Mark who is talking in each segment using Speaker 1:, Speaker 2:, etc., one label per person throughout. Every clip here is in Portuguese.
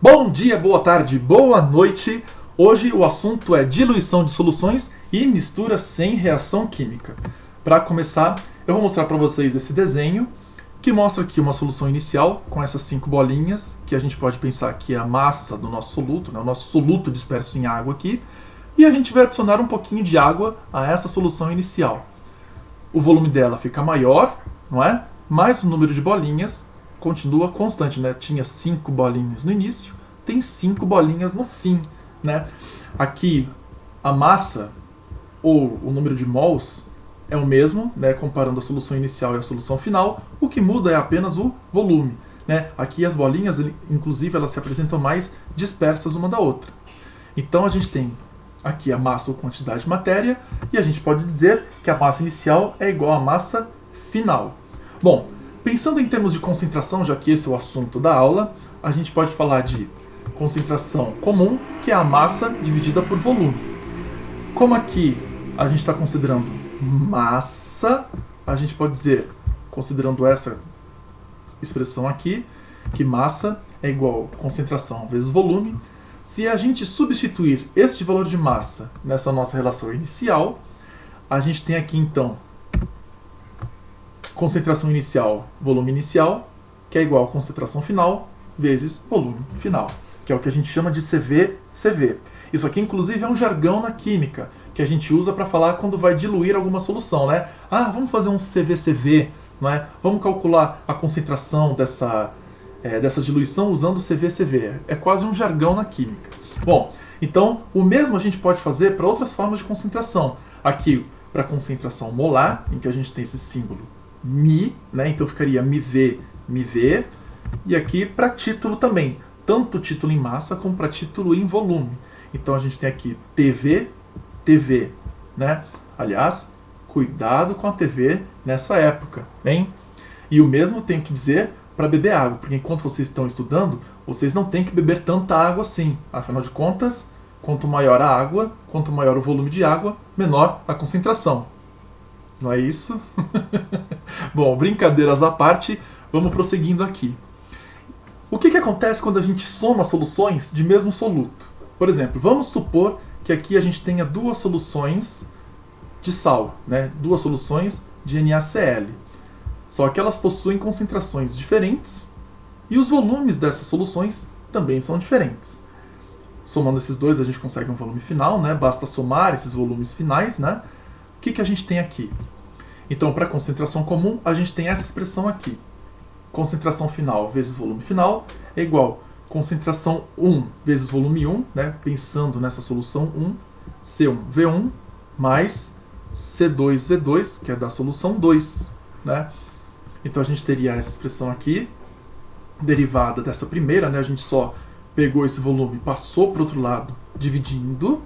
Speaker 1: Bom dia, boa tarde, boa noite. Hoje o assunto é diluição de soluções e mistura sem reação química. Para começar, eu vou mostrar para vocês esse desenho que mostra aqui uma solução inicial com essas 5 bolinhas, que a gente pode pensar que é a massa do nosso soluto, né? O nosso soluto disperso em água aqui, e a gente vai adicionar um pouquinho de água a essa solução inicial. O volume dela fica maior, não é? Mas o número de bolinhas continua constante, né? Tinha 5 bolinhas no início, tem 5 bolinhas no fim, né? Aqui a massa ou o número de mols é o mesmo, né, comparando a solução inicial e a solução final. O que muda é apenas o volume, né? Aqui as bolinhas, inclusive, elas se apresentam mais dispersas uma da outra. Então a gente tem aqui a massa ou quantidade de matéria e a gente pode dizer que a massa inicial é igual à massa final. Bom, pensando em termos de concentração, já que esse é o assunto da aula, a gente pode falar de concentração comum, que é a massa dividida por volume. Como aqui a gente está considerando massa, a gente pode dizer, considerando essa expressão aqui, que massa é igual a concentração vezes volume. Se a gente substituir este valor de massa nessa nossa relação inicial, a gente tem aqui então concentração inicial, volume inicial, que é igual a concentração final vezes volume final, que é o que a gente chama de CV/CV. Isso aqui, inclusive, é um jargão na química, que a gente usa para falar quando vai diluir alguma solução, né? Ah, vamos fazer um CV/CV, não é? Vamos calcular a concentração dessa diluição usando CV/CV. É quase um jargão na química. Bom, então, o mesmo a gente pode fazer para outras formas de concentração. Aqui, para a concentração molar, em que a gente tem esse símbolo Mi, né? Então ficaria MV, MV. E aqui para título também, tanto título em massa como para título em volume. Então a gente tem aqui TV, TV, né? Aliás, cuidado com a TV nessa época, hein? E o mesmo tenho que dizer para beber água, porque enquanto vocês estão estudando, vocês não têm que beber tanta água assim. Afinal de contas, quanto maior a água, quanto maior o volume de água, menor a concentração. Não é isso? Bom, brincadeiras à parte, vamos prosseguindo aqui. O que acontece quando a gente soma soluções de mesmo soluto? Por exemplo, vamos supor que aqui a gente tenha 2 soluções de sal, né? 2 soluções de NaCl. Só que elas possuem concentrações diferentes e os volumes dessas soluções também são diferentes. Somando esses dois, a gente consegue um volume final, né? Basta somar esses volumes finais, né? O que a gente tem aqui? Então, para concentração comum, a gente tem essa expressão aqui. Concentração final vezes volume final é igual a concentração 1 vezes volume 1, né? Pensando nessa solução 1, C1V1 mais C2V2, que é da solução 2, né? Então a gente teria essa expressão aqui, derivada dessa primeira, né? A gente só pegou esse volume e passou para o outro lado, dividindo.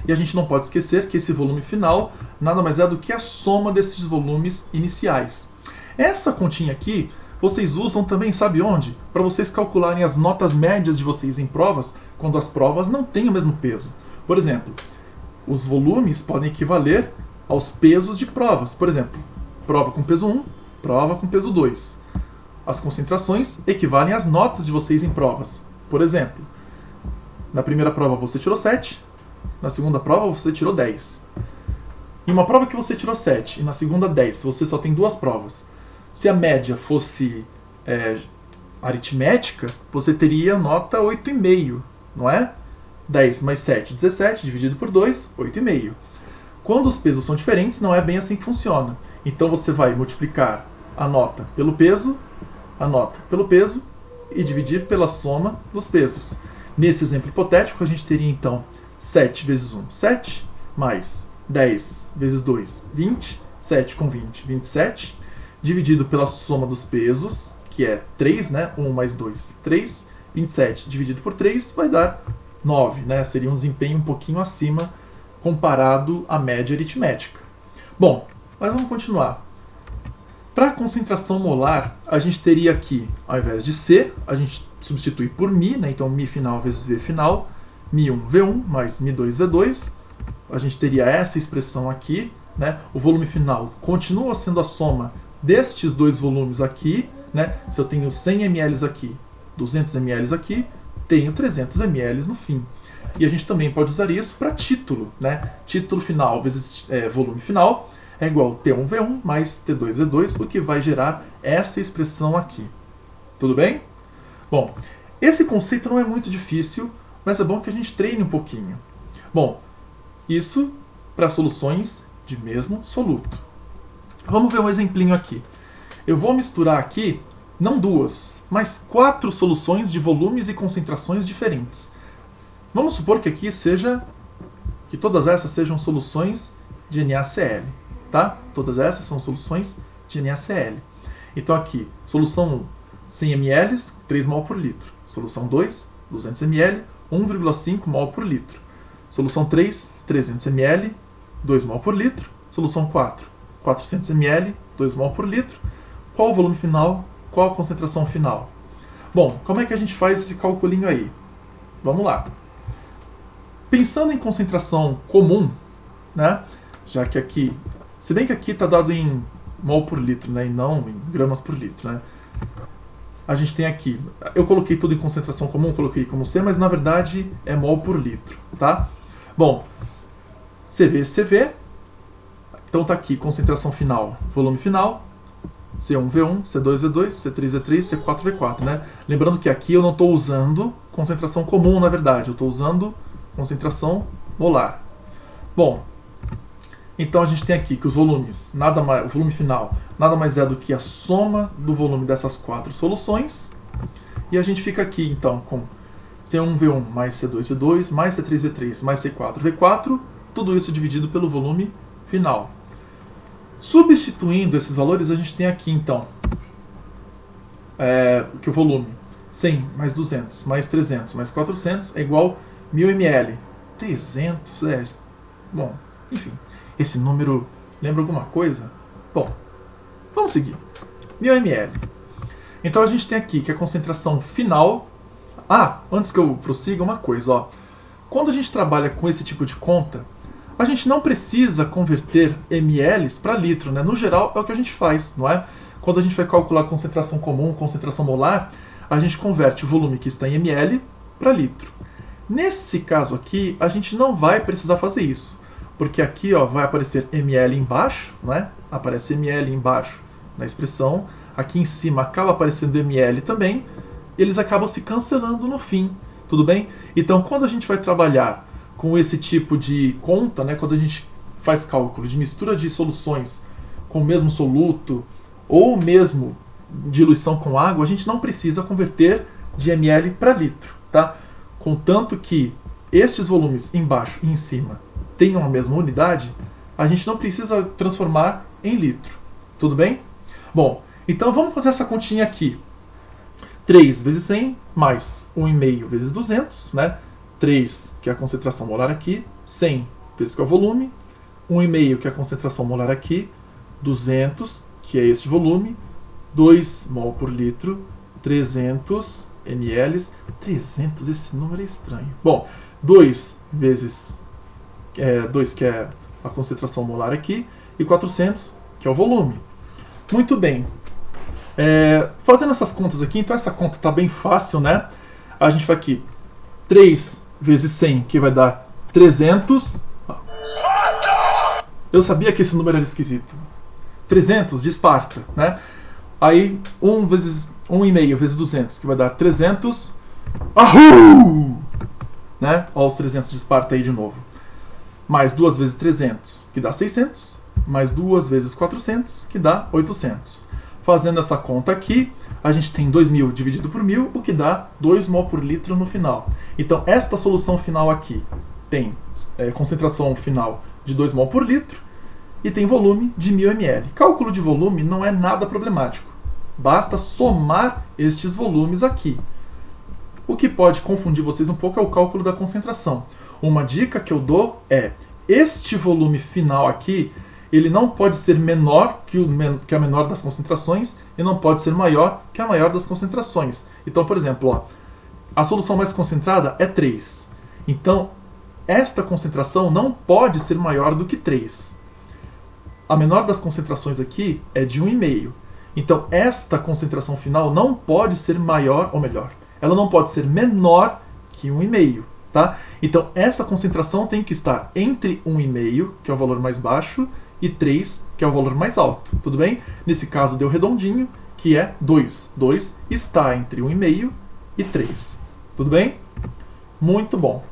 Speaker 1: E a gente não pode esquecer que esse volume final nada mais é do que a soma desses volumes iniciais. Essa continha aqui vocês usam também, sabe onde? Para vocês calcularem as notas médias de vocês em provas, quando as provas não têm o mesmo peso. Por exemplo, os volumes podem equivaler aos pesos de provas. Por exemplo, prova com peso 1, prova com peso 2. As concentrações equivalem às notas de vocês em provas. Por exemplo, na primeira prova você tirou 7, na segunda prova você tirou 10. Em uma prova que você tirou 7 e na segunda 10, se você só tem 2 provas, se a média fosse aritmética, você teria nota 8,5, não é? 10 mais 7, 17, dividido por 2, 8,5. Quando os pesos são diferentes, não é bem assim que funciona. Então você vai multiplicar a nota pelo peso e dividir pela soma dos pesos. Nesse exemplo hipotético, a gente teria então 7 vezes 1, 7, mais 10 vezes 2, 20, 7 com 20, 27, dividido pela soma dos pesos, que é 3, né? 1 mais 2, 3. 27 dividido por 3 vai dar 9, né? Seria um desempenho um pouquinho acima comparado à média aritmética. Bom, mas vamos continuar. Para a concentração molar, a gente teria aqui, ao invés de C, a gente substitui por Mi, né? Então Mi final vezes V final, Mi1V1 mais Mi2V2. A gente teria essa expressão aqui, né? O volume final continua sendo a soma destes 2 volumes aqui, né? Se eu tenho 100 ml aqui, 200 ml aqui, tenho 300 ml no fim. E a gente também pode usar isso para título, né? Título final vezes volume final é igual a T1V1 mais T2V2, o que vai gerar essa expressão aqui. Tudo bem? Bom, esse conceito não é muito difícil, mas é bom que a gente treine um pouquinho. Bom, isso para soluções de mesmo soluto. Vamos ver um exemplinho aqui. Eu vou misturar aqui, não 2, mas 4 soluções de volumes e concentrações diferentes. Vamos supor que aqui que todas essas sejam soluções de NaCl, tá? Todas essas são soluções de NaCl. Então aqui, solução 1, 100 ml, 3 mol por litro. Solução 2, 200 ml, 1,5 mol por litro. Solução 3, 300 ml, 2 mol por litro. Solução 4, 400 ml, 2 mol por litro. Qual o volume final? Qual a concentração final? Bom, como é que a gente faz esse calculinho aí? Vamos lá. Pensando em concentração comum, né? Já que aqui, se bem que aqui está dado em mol por litro, né? E não em gramas por litro, né? A gente tem aqui, eu coloquei tudo em concentração comum, coloquei como C, mas na verdade é mol por litro, tá? Bom, CV, então tá aqui, concentração final, volume final, C1V1, C2V2, C3V3, C4V4, né? Lembrando que aqui eu não estou usando concentração comum, na verdade, eu estou usando concentração molar. Bom, então a gente tem aqui que os volumes, o volume final, nada mais é do que a soma do volume dessas 4 soluções. E a gente fica aqui então com C1V1 mais C2V2 mais C3V3 mais C4V4, tudo isso dividido pelo volume final. Substituindo esses valores, a gente tem aqui então que o volume 100 mais 200 mais 300 mais 400 é igual a 1000 ml. 300, bom, enfim. Esse número lembra alguma coisa? Bom, vamos seguir. 1000 ml. Então a gente tem aqui que a concentração final... antes que eu prossiga, uma coisa. Ó. Quando a gente trabalha com esse tipo de conta, a gente não precisa converter ml para litro, né? No geral, é o que a gente faz, não é? Quando a gente vai calcular a concentração comum, concentração molar, a gente converte o volume que está em ml para litro. Nesse caso aqui, a gente não vai precisar fazer isso. Porque aqui vai aparecer ml embaixo, né? Aparece ml embaixo na expressão. Aqui em cima acaba aparecendo ml também. Eles acabam se cancelando no fim, tudo bem? Então, quando a gente vai trabalhar com esse tipo de conta, né? Quando a gente faz cálculo de mistura de soluções com o mesmo soluto ou mesmo diluição com água, a gente não precisa converter de ml para litro, tá? Contanto que estes volumes embaixo e em cima tenham a mesma unidade, a gente não precisa transformar em litro. Tudo bem? Bom, então vamos fazer essa continha aqui. 3 vezes 100 mais 1,5 vezes 200, né? 3, que é a concentração molar aqui, 100 vezes que é o volume, 1,5, que é a concentração molar aqui, 200, que é este volume, 2 mol por litro, 300 ml. 300, esse número é estranho. Bom, 2 vezes 2, que é a concentração molar aqui, e 400, que é o volume. Muito bem. Fazendo essas contas aqui, então essa conta está bem fácil, né? A gente vai aqui, 3 vezes 100, que vai dar 300. Eu sabia que esse número era esquisito. 300 de Esparta, né? Aí 1,5 vezes 200, que vai dar 300. Ahuu! Né? Olha os 300 de Esparta aí de novo. Mais 2 vezes 300, que dá 600. Mais 2 vezes 400, que dá 800. Fazendo essa conta aqui, a gente tem 2.000 dividido por 1.000, o que dá 2 mol por litro no final. Então, esta solução final aqui tem concentração final de 2 mol por litro e tem volume de 1000 ml. Cálculo de volume não é nada problemático. Basta somar estes volumes aqui. O que pode confundir vocês um pouco é o cálculo da concentração. Uma dica que eu dou é, este volume final aqui, ele não pode ser menor que a menor das concentrações e não pode ser maior que a maior das concentrações. Então, por exemplo, a solução mais concentrada é 3. Então, esta concentração não pode ser maior do que 3. A menor das concentrações aqui é de 1,5. Então, esta concentração final não pode ser maior, ou melhor, Ela não pode ser menor que 1,5, tá? Então essa concentração tem que estar entre 1,5, que é o valor mais baixo, e 3, que é o valor mais alto, tudo bem? Nesse caso deu redondinho, que é 2. 2 está entre 1,5 e 3, tudo bem? Muito bom.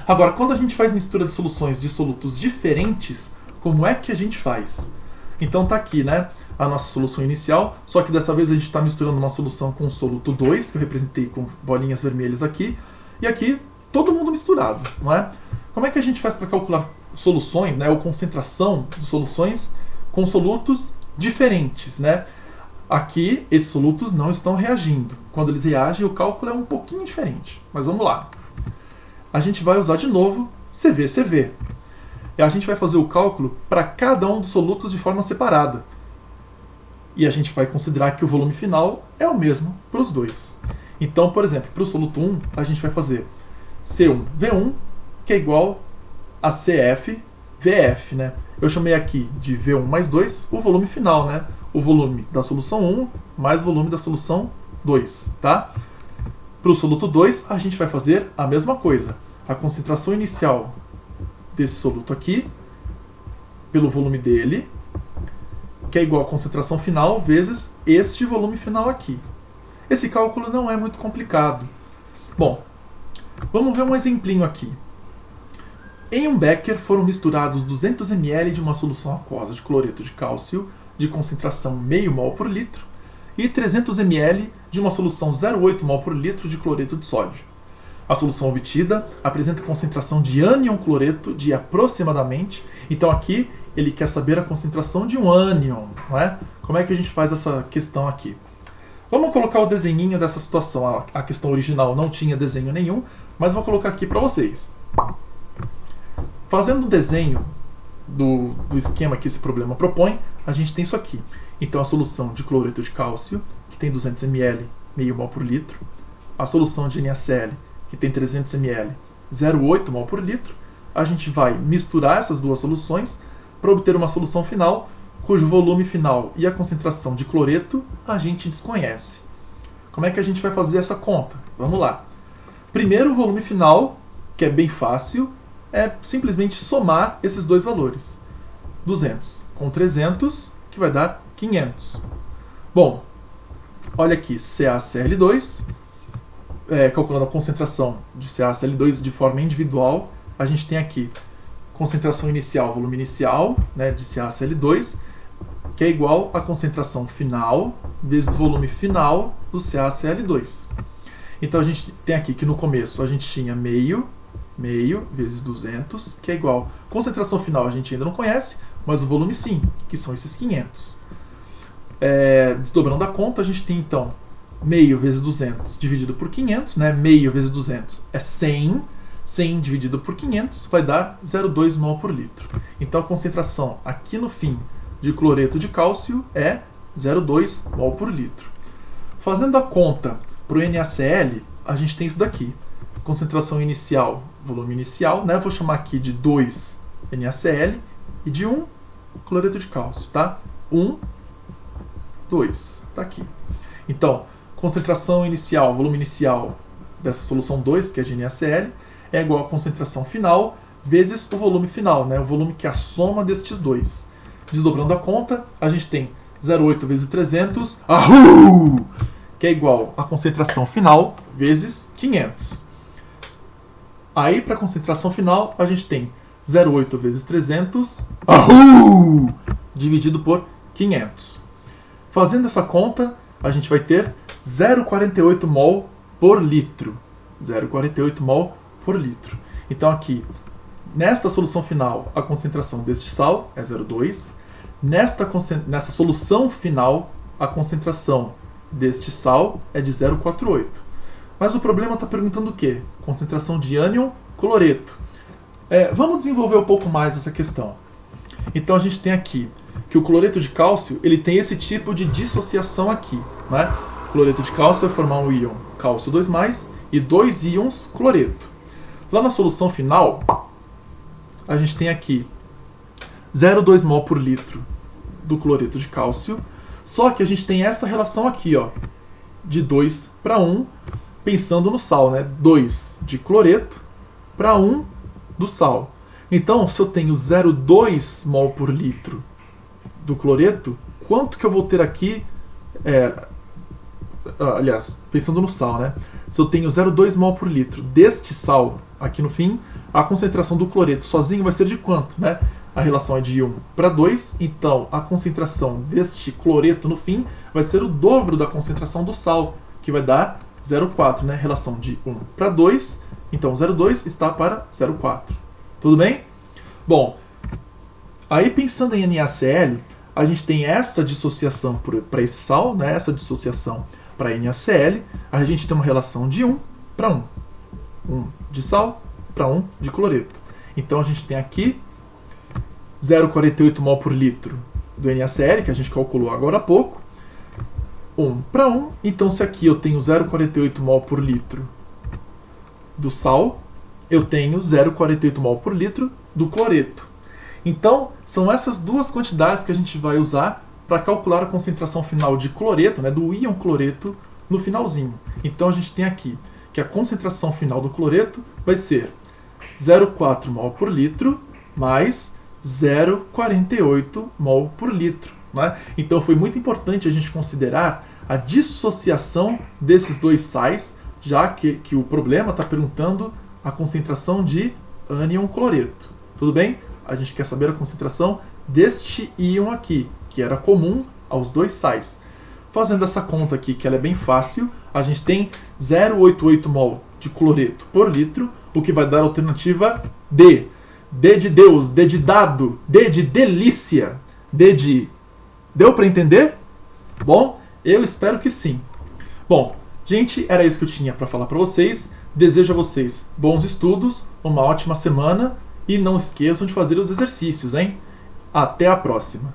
Speaker 1: Agora, quando a gente faz mistura de soluções de solutos diferentes, como é que a gente faz? Então tá aqui, né, a nossa solução inicial, só que dessa vez a gente está misturando uma solução com o soluto 2, que eu representei com bolinhas vermelhas aqui, e aqui todo mundo misturado, não é? Como é que a gente faz para calcular soluções, né, ou concentração de soluções com solutos diferentes, né? Aqui, esses solutos não estão reagindo. Quando eles reagem, o cálculo é um pouquinho diferente. Mas vamos lá. A gente vai usar de novo CV. E a gente vai fazer o cálculo para cada um dos solutos de forma separada. E a gente vai considerar que o volume final é o mesmo para os dois. Então, por exemplo, para o soluto 1, a gente vai fazer C1V1, que é igual a CFVF, né? Eu chamei aqui de V1 mais 2 o volume final, né? O volume da solução 1 mais o volume da solução 2, tá? Para o soluto 2, a gente vai fazer a mesma coisa. A concentração inicial desse soluto aqui, pelo volume dele, que é igual a concentração final vezes este volume final aqui. Esse cálculo não é muito complicado. Bom, vamos ver um exemplinho aqui. Em um becker foram misturados 200 ml de uma solução aquosa de cloreto de cálcio de concentração meio mol por litro e 300 ml de uma solução 0,8 mol por litro de cloreto de sódio. A solução obtida apresenta concentração de ânion cloreto de aproximadamente, então aqui ele quer saber a concentração de um ânion, não é? Como é que a gente faz essa questão aqui? Vamos colocar o desenhinho dessa situação. A questão original não tinha desenho nenhum, mas vou colocar aqui para vocês. Fazendo o desenho do esquema que esse problema propõe, a gente tem isso aqui. Então a solução de cloreto de cálcio, que tem 200 ml, meio mol por litro, a solução de NaCl, que tem 300 ml, 0,8 mol por litro, a gente vai misturar essas duas soluções para obter uma solução final, cujo volume final e a concentração de cloreto a gente desconhece. Como é que a gente vai fazer essa conta? Vamos lá. Primeiro, o volume final, que é bem fácil, é simplesmente somar esses dois valores. 200 com 300, que vai dar 500. Bom, olha aqui, CaCl2, calculando a concentração de CaCl2 de forma individual, a gente tem aqui concentração inicial, volume inicial, né, de CaCl2, que é igual à concentração final vezes volume final do CaCl2. Então a gente tem aqui que no começo a gente tinha meio vezes 200, que é igual. Concentração final a gente ainda não conhece, mas o volume sim, que são esses 500. Desdobrando a conta, a gente tem então meio vezes 200 dividido por 500, né? Meio vezes 200 é 100, 100 dividido por 500 vai dar 0,2 mol por litro. Então a concentração aqui no fim de cloreto de cálcio é 0,2 mol por litro. Fazendo a conta para o NaCl, a gente tem isso daqui. Concentração inicial, volume inicial, né? Vou chamar aqui de 2 NaCl e de 1 cloreto de cálcio, tá? 1, 2, tá aqui. Então, concentração inicial, volume inicial dessa solução 2, que é de NaCl, é igual a concentração final vezes o volume final, né? O volume que é a soma destes dois. Desdobrando a conta, a gente tem 0,8 vezes 300, que é igual a concentração final vezes 500. Aí, para a concentração final, a gente tem 0,8 vezes 300, dividido por 500. Fazendo essa conta, a gente vai ter 0,48 mol por litro. 0,48 mol por litro. Então, aqui, nesta solução final, a concentração deste sal é 0,2. Nessa solução final, a concentração deste sal é de 0,48. Mas o problema está perguntando o quê? Concentração de ânion cloreto. Vamos desenvolver um pouco mais essa questão. Então a gente tem aqui que o cloreto de cálcio ele tem esse tipo de dissociação aqui, né? O cloreto de cálcio vai formar um íon cálcio 2+, e 2 íons cloreto. Lá na solução final, a gente tem aqui 0,2 mol por litro do cloreto de cálcio, só que a gente tem essa relação aqui, ó, de 2 para 1, pensando no sal, né? 2 de cloreto para 1 do sal. Então, se eu tenho 0,2 mol por litro do cloreto, quanto que eu vou ter aqui? Aliás, pensando no sal, né? Se eu tenho 0,2 mol por litro deste sal aqui no fim, a concentração do cloreto sozinho vai ser de quanto, né? A relação é de 1 para 2, então a concentração deste cloreto no fim vai ser o dobro da concentração do sal, que vai dar 0,4, né? Relação de 1 para 2, então 0,2 está para 0,4. Tudo bem? Bom, aí pensando em NaCl, a gente tem essa dissociação para esse sal, né? Essa dissociação para NaCl, a gente tem uma relação de 1 para 1. 1 de sal para 1 de cloreto. Então a gente tem aqui 0,48 mol por litro do NaCl, que a gente calculou agora há pouco, 1 para 1. Então se aqui eu tenho 0,48 mol por litro do sal, eu tenho 0,48 mol por litro do cloreto. Então, são essas duas quantidades que a gente vai usar para calcular a concentração final de cloreto, né, do íon cloreto, no finalzinho. Então, a gente tem aqui que a concentração final do cloreto vai ser 0,4 mol por litro mais 0,48 mol por litro. Né? Então, foi muito importante a gente considerar a dissociação desses dois sais, já que o problema está perguntando a concentração de ânion cloreto. Tudo bem? A gente quer saber a concentração deste íon aqui, que era comum aos dois sais. Fazendo essa conta aqui, que ela é bem fácil, a gente tem 0,88 mol de cloreto por litro, o que vai dar a alternativa D. D de Deus, D de dado, D de delícia, D de... Deu para entender? Bom, eu espero que sim. Bom, gente, era isso que eu tinha para falar para vocês. Desejo a vocês bons estudos, uma ótima semana e não esqueçam de fazer os exercícios, hein? Até a próxima!